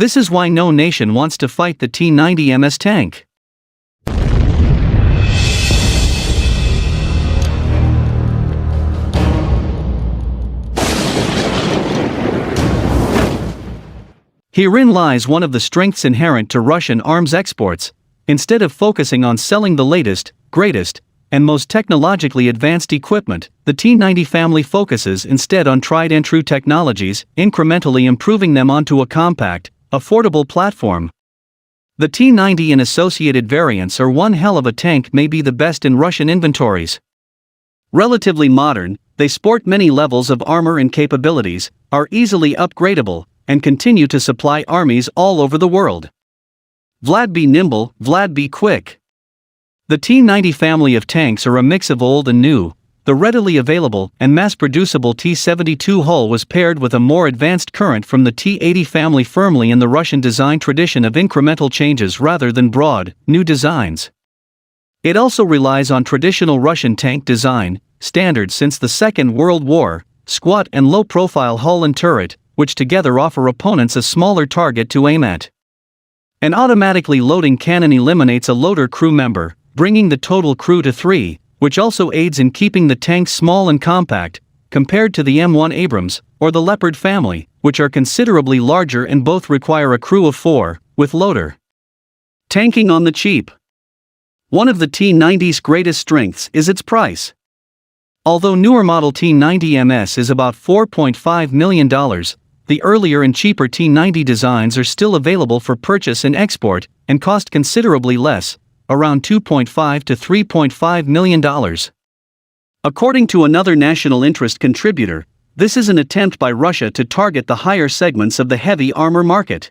This is why no nation wants to fight the T-90 MS tank. Herein lies one of the strengths inherent to Russian arms exports. Instead of focusing on selling the latest, greatest, and most technologically advanced equipment, the T-90 family focuses instead on tried and true technologies, incrementally improving them onto a compact, affordable platform. The T-90 and associated variants are one hell of a tank, may be the best in Russian inventories. Relatively modern, they sport many levels of armor and capabilities, are easily upgradable, and continue to supply armies all over the world. Vlad be nimble, Vlad be quick. The T-90 family of tanks are a mix of old and new. The readily available and mass-producible T-72 hull was paired with a more advanced current from the T-80 family, firmly in the Russian design tradition of incremental changes rather than broad, new designs. It also relies on traditional Russian tank design, standard since the Second World War, squat and low-profile hull and turret, which together offer opponents a smaller target to aim at. An automatically loading cannon eliminates a loader crew member, bringing the total crew to 3, which also aids in keeping the tanks small and compact, compared to the M1 Abrams, or the Leopard family, which are considerably larger and both require a crew of 4, with loader. Tanking on the cheap. One of the T-90's greatest strengths is its price. Although newer model T-90 MS is about $4.5 million, the earlier and cheaper T-90 designs are still available for purchase and export, and cost considerably less, around $2.5 to $3.5 million. According to another national interest contributor, this is an attempt by Russia to target the higher segments of the heavy armor market.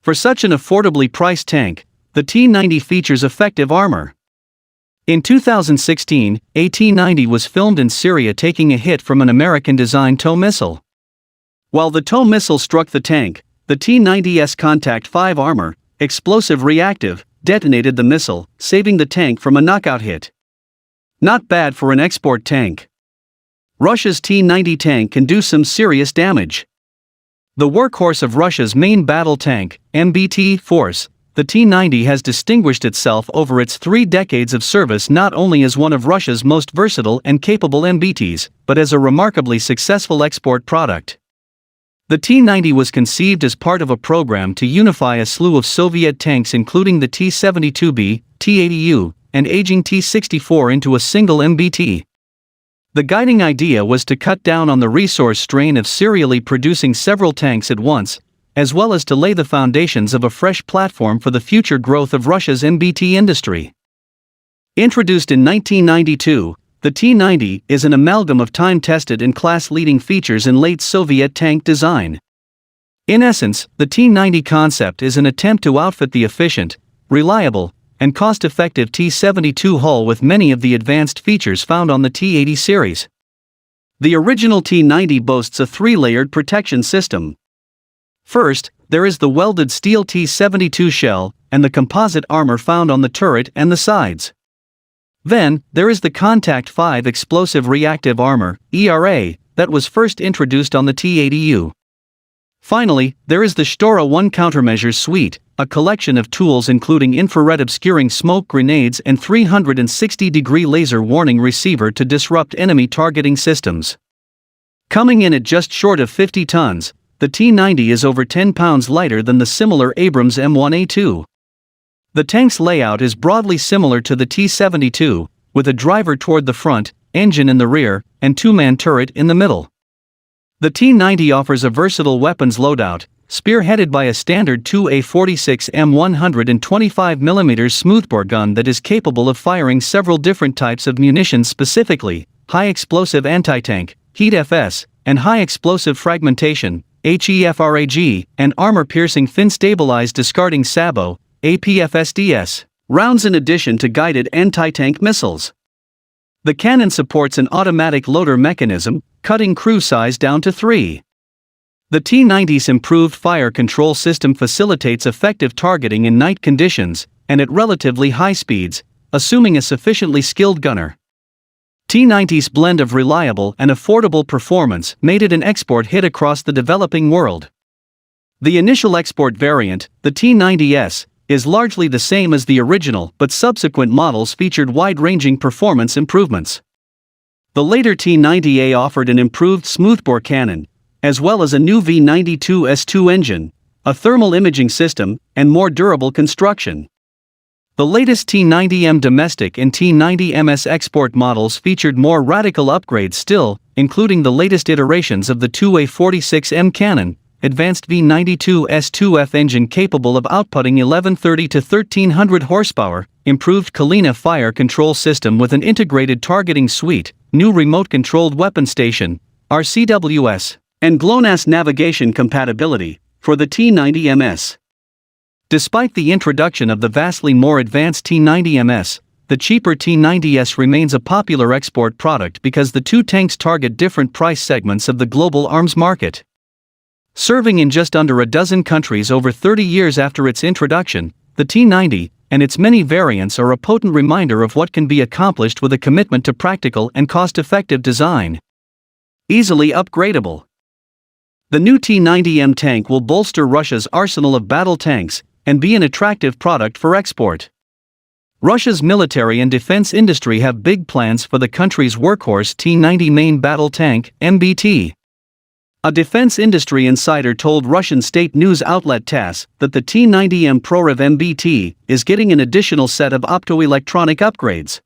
For such an affordably priced tank, the T-90 features effective armor. In 2016, a T-90 was filmed in Syria taking a hit from an American-designed TOW missile. While the TOW missile struck the tank, the T-90's Contact 5 armor, explosive reactive, detonated the missile, saving the tank from a knockout hit. Not bad for an export tank. Russia's T-90 tank can do some serious damage. The workhorse of Russia's main battle tank, MBT force, the T-90 has distinguished itself over its 3 decades of service not only as one of Russia's most versatile and capable MBTs, but as a remarkably successful export product. The T-90 was conceived as part of a program to unify a slew of Soviet tanks including the T-72B, T-80U, and aging T-64 into a single MBT. The guiding idea was to cut down on the resource strain of serially producing several tanks at once, as well as to lay the foundations of a fresh platform for the future growth of Russia's MBT industry. Introduced in 1992, the T-90 is an amalgam of time-tested and class-leading features in late Soviet tank design. In essence, the T-90 concept is an attempt to outfit the efficient, reliable, and cost-effective T-72 hull with many of the advanced features found on the T-80 series. The original T-90 boasts a 3-layered protection system. First, there is the welded steel T-72 shell, and the composite armor found on the turret and the sides. Then, there is the Contact 5 explosive reactive armor, ERA, that was first introduced on the T-80U. Finally, there is the Shtora 1 countermeasures suite, a collection of tools including infrared obscuring smoke grenades and 360-degree laser warning receiver to disrupt enemy targeting systems. Coming in at just short of 50 tons, the T-90 is over 10 pounds lighter than the similar Abrams M1A2. The tank's layout is broadly similar to the T-72, with a driver toward the front, engine in the rear, and 2-man turret in the middle. The T-90 offers a versatile weapons loadout, spearheaded by a standard 2A46 M125mm smoothbore gun that is capable of firing several different types of munitions, specifically high-explosive anti-tank, HEAT-FS, and high-explosive fragmentation, HEFRAG, and armor-piercing fin-stabilized discarding SABO, APFSDS, rounds in addition to guided anti-tank missiles. The cannon supports an automatic loader mechanism, cutting crew size down to 3. The T-90's improved fire control system facilitates effective targeting in night conditions, and at relatively high speeds, assuming a sufficiently skilled gunner. T-90's blend of reliable and affordable performance made it an export hit across the developing world. The initial export variant, the T90S, is largely the same as the original, but subsequent models featured wide-ranging performance improvements. The later T90A offered an improved smoothbore cannon, as well as a new V92S2 engine, a thermal imaging system, and more durable construction. The latest T90M domestic and T90MS export models featured more radical upgrades still, including the latest iterations of the 2A46M cannon, advanced V92S2F engine capable of outputting 1130 to 1300 horsepower, improved Kalina fire control system with an integrated targeting suite, new remote-controlled weapon station, RCWS, and GLONASS navigation compatibility for the T90MS. Despite the introduction of the vastly more advanced T90MS, the cheaper T90S remains a popular export product because the two tanks target different price segments of the global arms market. Serving in just under a dozen countries over 30 years after its introduction, the T90 and its many variants are a potent reminder of what can be accomplished with a commitment to practical and cost-effective design. Easily upgradable. The new T90M tank will bolster Russia's arsenal of battle tanks and be an attractive product for export. Russia's military and defense industry have big plans for the country's workhorse T90 main battle tank, MBT. A defense industry insider told Russian state news outlet TASS that the T90M Proryev MBT is getting an additional set of optoelectronic upgrades.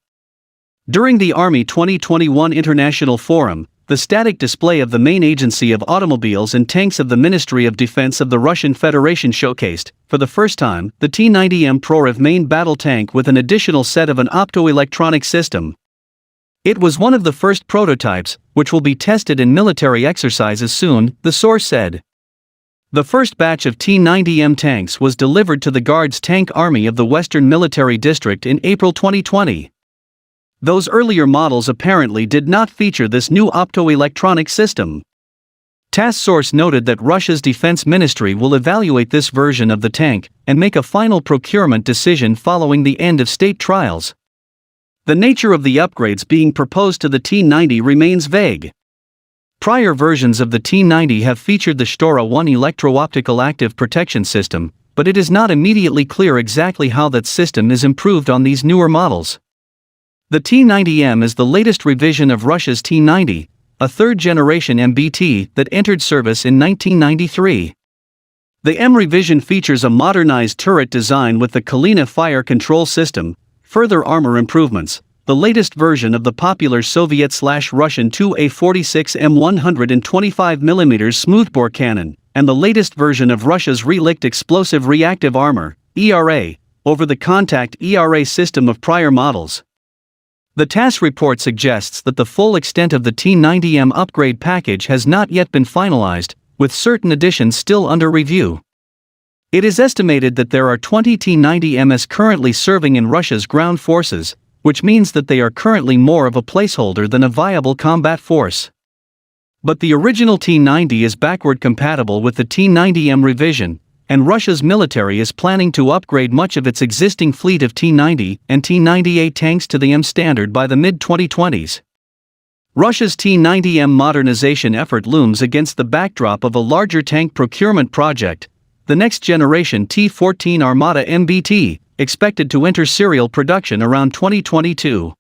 During the Army 2021 International Forum, the static display of the main agency of automobiles and tanks of the Ministry of Defense of the Russian Federation showcased, for the first time, the T90M Proryev main battle tank with an additional set of an optoelectronic system. It was one of the first prototypes, which will be tested in military exercises soon, the source said. The first batch of T90M tanks was delivered to the Guards Tank Army of the Western Military District in April 2020. Those earlier models apparently did not feature this new optoelectronic system. TASS source noted that Russia's defense ministry will evaluate this version of the tank and make a final procurement decision following the end of state trials. The nature of the upgrades being proposed to the T90 remains vague. Prior versions of the T90 have featured the Shtora 1 electro-optical active protection system, but it is not immediately clear exactly how that system is improved on these newer models. The T90M is the latest revision of Russia's T90, a third-generation MBT that entered service in 1993. The M revision features a modernized turret design with the Kalina fire control system, further armor improvements, the latest version of the popular Soviet/Russian 2A46M 125mm smoothbore cannon, and the latest version of Russia's Relikt explosive reactive armor, ERA, over-the-contact ERA system of prior models. The TASS report suggests that the full extent of the T90M upgrade package has not yet been finalized, with certain additions still under review. It is estimated that there are 20 T90MS currently serving in Russia's ground forces, which means that they are currently more of a placeholder than a viable combat force. But the original T90 is backward compatible with the T90M revision, and Russia's military is planning to upgrade much of its existing fleet of T90 and T90A tanks to the M standard by the mid-2020s. Russia's T90M modernization effort looms against the backdrop of a larger tank procurement project, the next-generation T-14 Armata MBT, expected to enter serial production around 2022.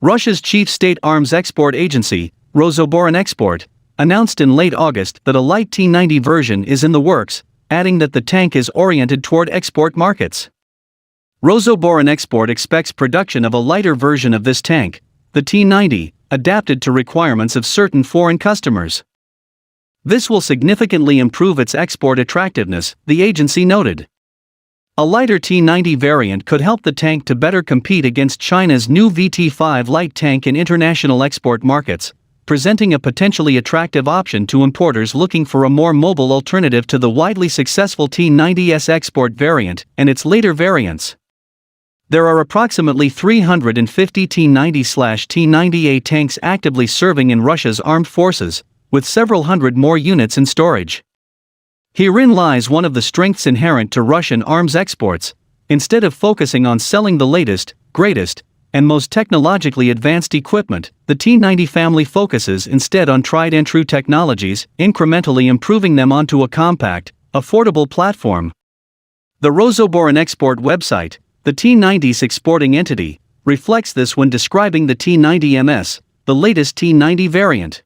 Russia's chief state arms export agency, Rosoboronexport, announced in late August that a light T-90 version is in the works, adding that the tank is oriented toward export markets. Rosoboronexport expects production of a lighter version of this tank, the T-90, adapted to requirements of certain foreign customers. This will significantly improve its export attractiveness, the agency noted. A lighter T-90 variant could help the tank to better compete against China's new VT-5 light tank in international export markets, presenting a potentially attractive option to importers looking for a more mobile alternative to the widely successful T-90S export variant and its later variants. There are approximately 350 T-90/T-90A tanks actively serving in Russia's armed forces, with several hundred more units in storage. Herein lies one of the strengths inherent to Russian arms exports. Instead of focusing on selling the latest, greatest, and most technologically advanced equipment, the T-90 family focuses instead on tried-and-true technologies, incrementally improving them onto a compact, affordable platform. The Rosoboronexport website, the T90's exporting entity, reflects this when describing the T90MS, the latest T90 variant.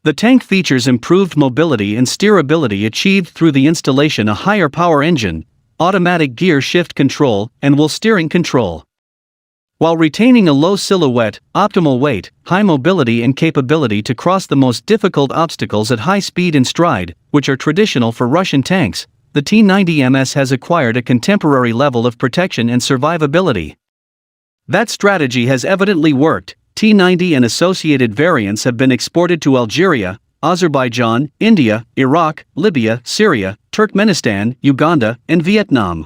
The tank features improved mobility and steerability achieved through the installation of a higher power engine, automatic gear shift control, and wheel steering control. While retaining a low silhouette, optimal weight, high mobility and capability to cross the most difficult obstacles at high speed and stride, which are traditional for Russian tanks, the T90MS has acquired a contemporary level of protection and survivability. That strategy has evidently worked. T90 and associated variants have been exported to Algeria, Azerbaijan, India, Iraq, Libya, Syria, Turkmenistan, Uganda, and Vietnam.